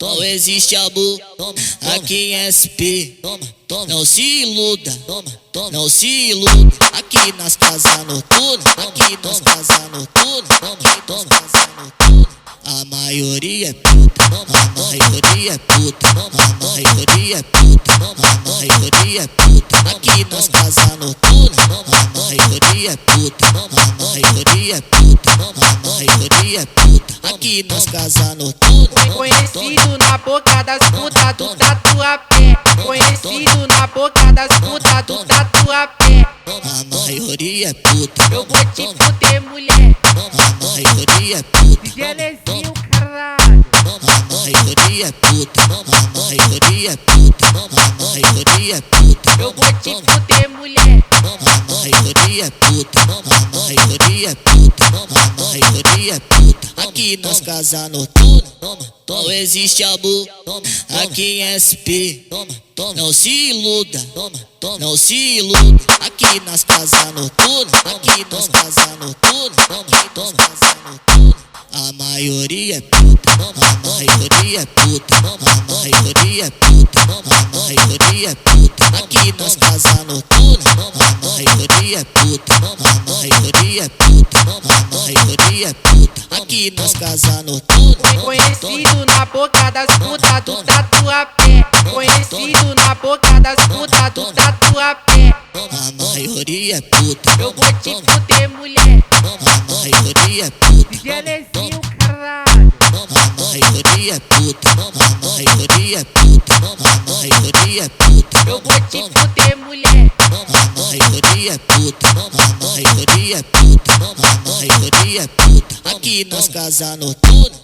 Não existe amor aqui em SP. Não se iluda, não se iluda. Aqui nas casas noturnas, aqui nas casas noturnas, aqui nas casas noturnas. A maioria é puta, a maioria é puta, a maioria é puta, a maioria é puta. Aqui nas casas noturnas, a maioria é puta, a maioria é puta, a maioria é puta. Aqui nas casas noturnas. Conhecido na boca das putas do Tatuapé. Conhecido na boca das putas do Tatuapé. A maioria é puta. Eu vou te fuder, mulher. A maioria é puta. Gelezinho, caralho. A maioria é puta. A maioria é puta. A maioria é puta. Eu vou te fuder, mulher. A maioria é puta. A maioria é puta. A maioria é puta. Aqui nas casas noturnas não existe amor aqui em SP. Não se iluda, não se iluda. Aqui nas casas noturnas, aqui nas casas noturnas, aqui nas casas noturnas. A maioria é puta, a maioria é puta, a maioria é puta, a maioria é puta. Aqui nas casas noturnas, a maioria é puta, a maioria é puta, a maioria é puta. Aqui nas casas noturnas. Conhecido na boca das putas do Tatuapé. Conhecido na boca das putas do Tatuapé. A maioria é puta. Eu vou te fuder, mulher. A maioria é puta. Gelezinho, caralho. A maioria é puta. A maioria é puta. A maioria é puta. Eu vou te fuder, mulher. A maioria é puta. A maioria é puta. A maioria é puta. Aqui nas casas noturnas.